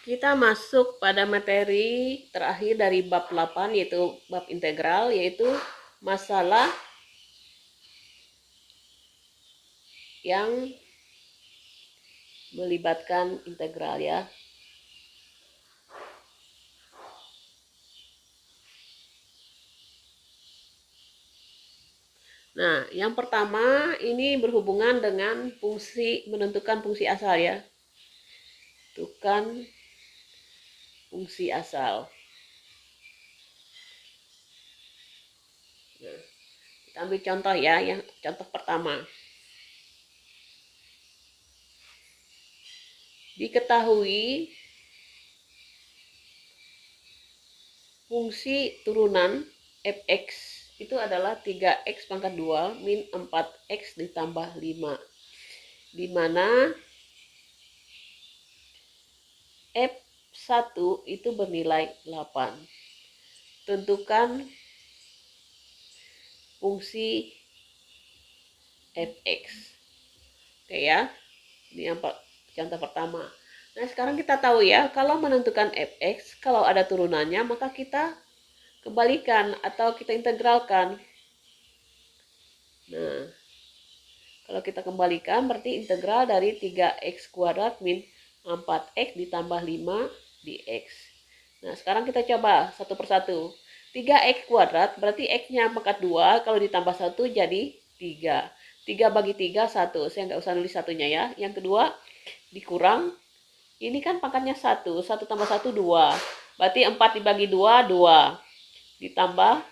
Kita masuk pada materi terakhir dari bab 8, yaitu bab integral, yaitu masalah yang melibatkan integral ya. Nah, yang pertama ini berhubungan dengan menentukan fungsi asal ya. Tentukan fungsi asal. Nah, kita ambil contoh ya, yang contoh pertama. Diketahui fungsi turunan fx itu adalah 3x pangkat 2 min 4x ditambah 5, di mana f1 itu bernilai 8. Tentukan fungsi fx. Oke ya, ini yang contoh pertama. Nah, sekarang kita tahu ya, kalau menentukan fx, kalau ada turunannya, maka kita kembalikan atau kita integralkan. Nah, kalau kita kembalikan berarti integral dari 3x kuadrat min 4x ditambah 5 dx. Nah, sekarang kita coba satu persatu. 3x kuadrat berarti x-nya pangkat 2, kalau ditambah 1 jadi 3. 3 bagi 3, 1. Saya nggak usah nulis satunya ya. Yang kedua, dikurang. Ini kan pangkatnya 1. 1 tambah 1, 2. Berarti 4 dibagi 2, 2. Ditambah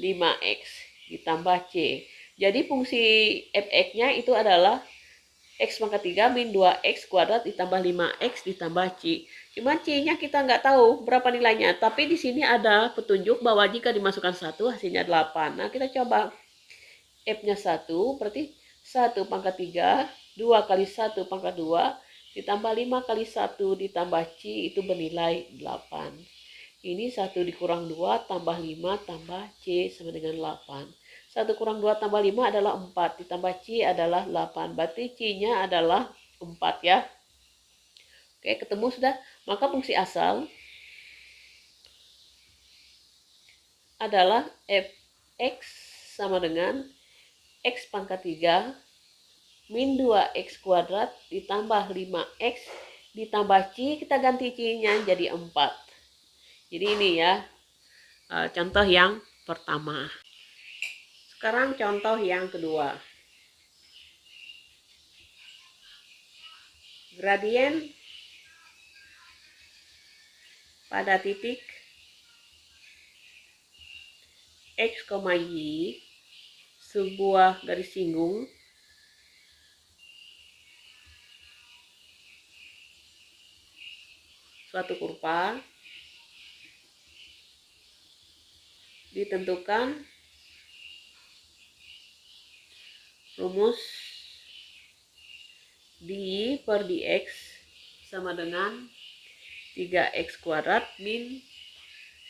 5x. Ditambah c. Jadi fungsi fx-nya itu adalah x pangkat 3 min 2x kuadrat ditambah 5x ditambah c. Cuma c-nya kita nggak tahu berapa nilainya. Tapi di sini ada petunjuk bahwa jika dimasukkan 1 hasilnya 8. Nah, kita coba. F-nya 1 berarti 1 pangkat 3, 2 kali 1 pangkat 2, ditambah 5 kali 1 ditambah c itu bernilai 8. Ini 1 dikurang 2 tambah 5 tambah c sama dengan 8. 1 kurang 2 tambah 5 adalah 4, ditambah c adalah 8. Berarti c-nya adalah 4 ya. Oke, ketemu sudah. Maka fungsi asal adalah fx sama dengan x pangkat 3 min 2x kuadrat ditambah 5x ditambah c, kita ganti c-nya jadi 4. Jadi ini ya contoh yang pertama. Sekarang contoh yang kedua. Gradien pada titik x, y sebuah garis singgung suatu kurva ditentukan rumus dy per dx sama dengan 3x kuadrat min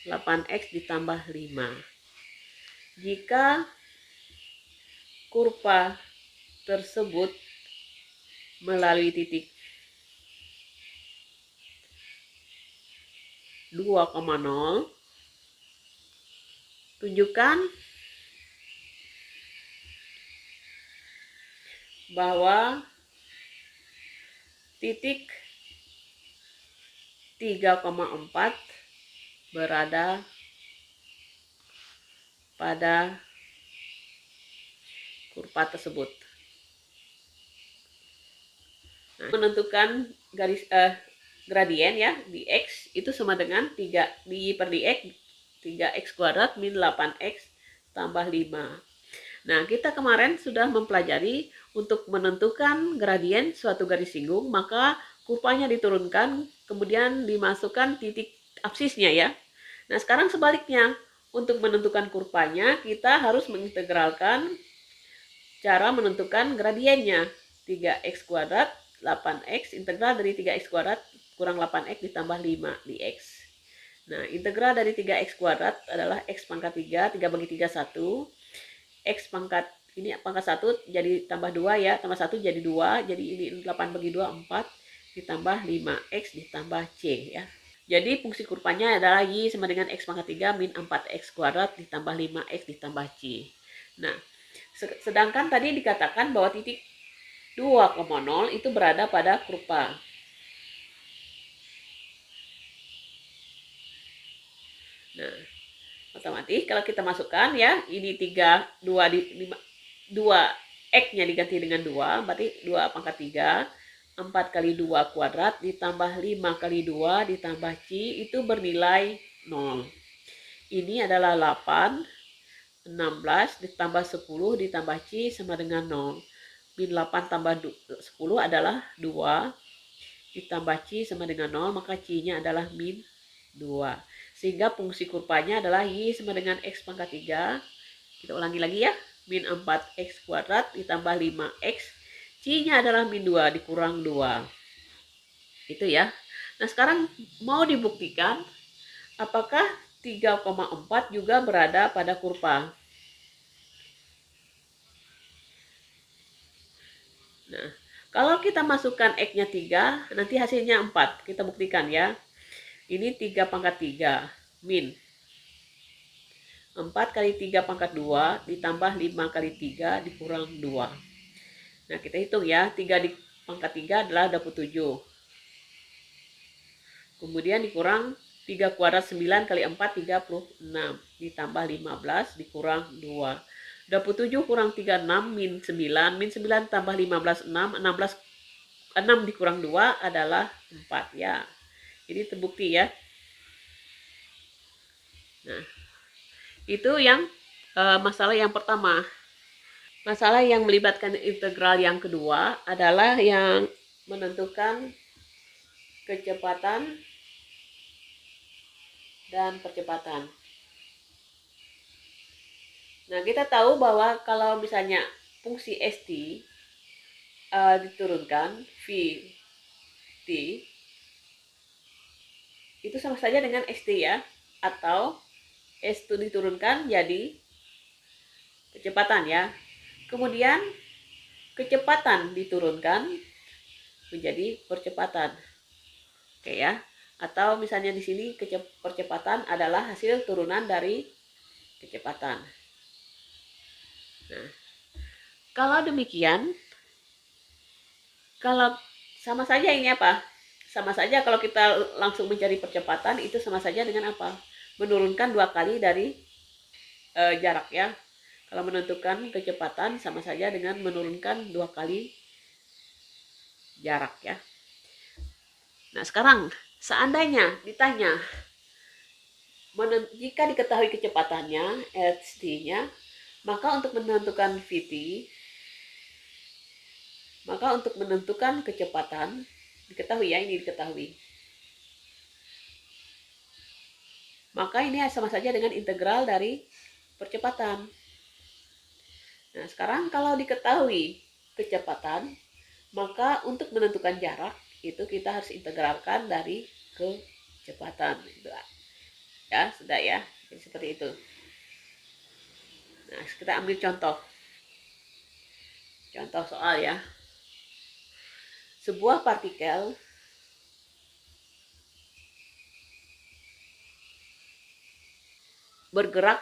8x ditambah 5. Jika kurva tersebut melalui titik 2,0, tunjukkan bahwa titik 3,4 berada pada kurva tersebut. Nah, menentukan gradien ya, dx itu sama dengan 3 dy per dx 3x kuadrat min 8x tambah 5. Nah, kita kemarin sudah mempelajari untuk menentukan gradien suatu garis singgung, maka kurvanya diturunkan, kemudian dimasukkan titik absisnya ya. Nah, sekarang sebaliknya, untuk menentukan kurvanya, kita harus mengintegralkan cara menentukan gradiennya. 3x kuadrat, 8x, integral dari 3x kuadrat kurang 8x ditambah 5 dx. Nah, integral dari 3x kuadrat adalah x pangkat 3, 3 bagi 3, 1. X pangkat, ini pangkat 1 jadi tambah 2 ya, tambah 1 jadi 2, jadi ini 8 bagi 2, 4. ditambah 5X ditambah C ya. Jadi fungsi kurvanya adalah Y sama dengan X pangkat 3 min 4X kuadrat ditambah 5X ditambah C. Nah, sedangkan tadi dikatakan bahwa titik 2,0 itu berada pada kurva. Nah, otomatis kalau kita masukkan ya, ini 3, 2, 2X-nya diganti dengan 2, berarti 2 pangkat 3, 4 kali 2 kuadrat ditambah 5 kali 2 ditambah C itu bernilai 0. Ini adalah 8, 16 ditambah 10 ditambah C sama dengan 0. Min 8 tambah 10 adalah 2, ditambah C sama dengan 0, maka C-nya adalah min 2. Sehingga fungsi kurvanya adalah Y sama dengan X pangkat 3. Kita ulangi lagi ya. Min 4X kuadrat ditambah 5X. C-nya adalah min 2 dikurang 2. Itu ya. Nah, sekarang mau dibuktikan apakah 3,4 juga berada pada kurva. Nah, kalau kita masukkan X-nya 3, nanti hasilnya 4. Kita buktikan ya. Ini 3 pangkat 3 min 4 kali 3 pangkat 2 ditambah 5 kali 3 dikurang 2. Nah, kita hitung ya. 3 di pangkat 3 adalah 27. Kemudian dikurang 3 kuadrat 9 kali 4 36 ditambah 15 dikurang 2. 27 kurang 36 min 9. Min 9 tambah 15 6. 6 dikurang 2 adalah 4 ya. Jadi terbukti ya. Nah, itu yang masalah yang pertama. Masalah yang melibatkan integral yang kedua adalah yang menentukan kecepatan dan percepatan. Nah, kita tahu bahwa kalau misalnya fungsi st diturunkan vt itu sama saja dengan st ya, atau s itu diturunkan jadi kecepatan ya. Kemudian kecepatan diturunkan menjadi percepatan. Oke ya. Atau misalnya di sini percepatan adalah hasil turunan dari kecepatan. Nah, kalau demikian, kalau sama saja ini apa? Sama saja kalau kita langsung mencari percepatan itu sama saja dengan apa? Menurunkan 2 kali dari jarak ya. Kalau menentukan kecepatan sama saja dengan menurunkan 2 kali jarak ya. Nah, sekarang seandainya ditanya jika diketahui kecepatannya st-nya, maka untuk menentukan vt, maka untuk menentukan kecepatan diketahui ya, ini diketahui. Maka ini sama saja dengan integral dari percepatan. Nah, sekarang kalau diketahui kecepatan, maka untuk menentukan jarak itu kita harus integralkan dari kecepatan. Ya, sudah ya. Jadi seperti itu. Nah, kita ambil contoh. Contoh soal ya. Sebuah partikel bergerak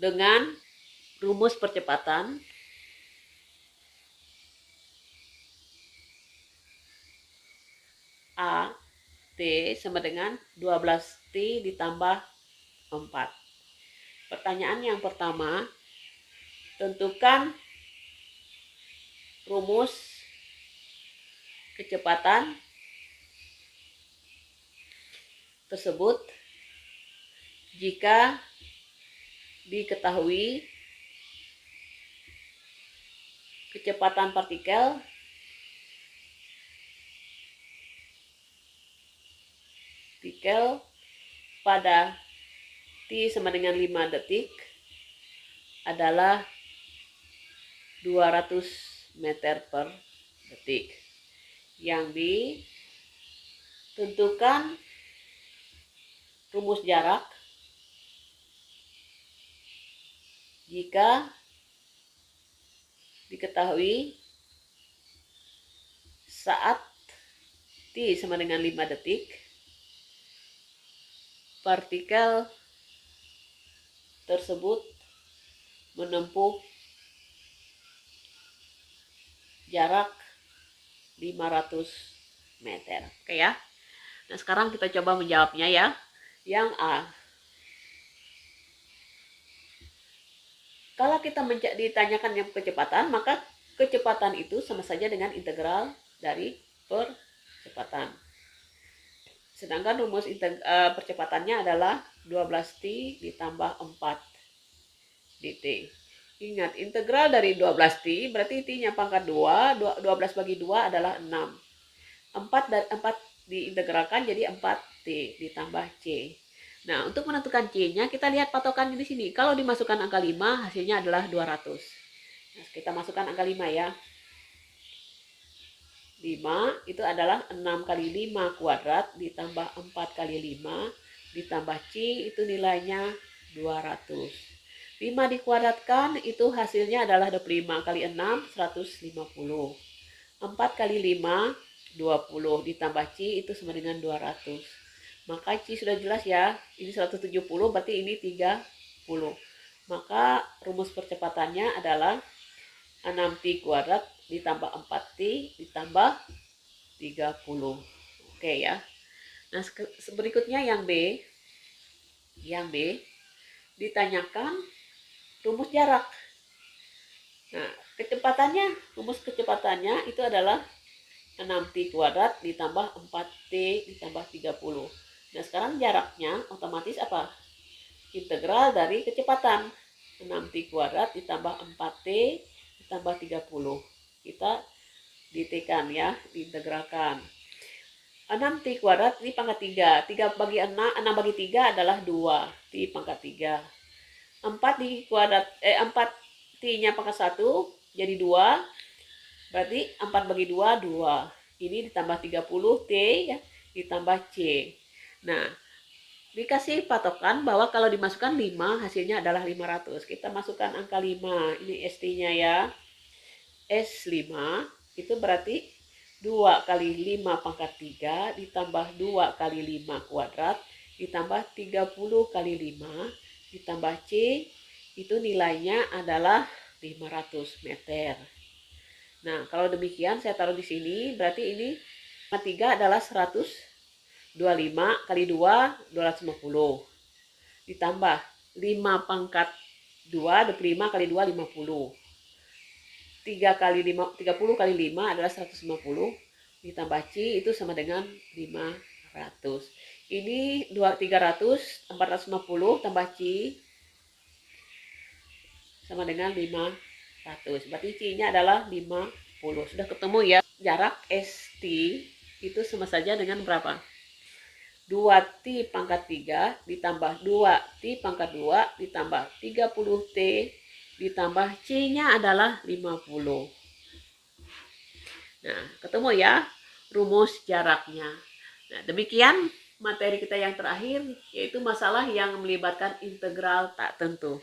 dengan rumus percepatan A T sama dengan 12T ditambah 4. Pertanyaan yang pertama, tentukan rumus kecepatan tersebut jika diketahui kecepatan partikel pada T sama dengan 5 detik adalah 200 meter per detik. Yang ditentukan rumus jarak jika diketahui saat T sama dengan 5 detik, partikel tersebut menempuh jarak 500 meter. Oke ya. Nah, sekarang kita coba menjawabnya ya. Yang A. Kalau kita ditanyakan yang kecepatan, maka kecepatan itu sama saja dengan integral dari percepatan. Sedangkan rumus percepatannya adalah 12T ditambah 4 dt. Ingat, integral dari 12T berarti T-nya pangkat 2, 12 bagi 2 adalah 6. 4 diintegralkan jadi 4T ditambah C. Nah, untuk menentukan C-nya, kita lihat patokan di sini. Kalau dimasukkan angka 5, hasilnya adalah 200. Nah, kita masukkan angka 5 ya. 5 itu adalah 6 kali 5 kuadrat ditambah 4 kali 5 ditambah C itu nilainya 200. 5 dikuadratkan itu hasilnya adalah 25 kali 6 150. 4 kali 5 20 ditambah C itu sama dengan 200. Maka C sudah jelas ya. Ini 170 berarti ini 30. Maka rumus percepatannya adalah 6T kuadrat ditambah 4T ditambah 30. Oke ya. Nah, berikutnya yang B. Yang B ditanyakan rumus jarak. Nah, rumus kecepatannya itu adalah 6T kuadrat ditambah 4T ditambah 30. Nah, sekarang jaraknya otomatis apa? Integral dari kecepatan. 6T kuadrat ditambah 4T ditambah 30. Kita ditekan ya, diintegralkan. 6T kuadrat ini pangkat 3. 3 bagi 6, 6 bagi 3 adalah 2. T pangkat 3. 4 di kuadrat 4 T-nya pangkat 1 jadi 2. Berarti 4 bagi 2 2. Ini ditambah 30 T ya, ditambah C. Nah, dikasih patokan bahwa kalau dimasukkan 5 hasilnya adalah 500. Kita masukkan angka 5. Ini ST-nya ya. S5 itu berarti 2 kali 5 pangkat 3 ditambah 2 kali 5 kuadrat ditambah 30 kali 5 ditambah C itu nilainya adalah 500 meter. Nah, kalau demikian saya taruh di sini berarti ini 3 adalah 125 kali 2 250 ditambah 5 pangkat 2 25 kali 2 50. 3 kali 5, 30 kali 5 adalah 150 ditambah C itu sama dengan 500. Ini 300 450 tambah C sama dengan 500. Berarti C-nya adalah 50. Sudah ketemu ya. Jarak ST itu sama saja dengan berapa? 2T pangkat 3 ditambah 2T pangkat 2 ditambah 30T ditambah C-nya adalah 50. Nah, ketemu ya rumus jaraknya. Nah, demikian materi kita yang terakhir, yaitu masalah yang melibatkan integral tak tentu.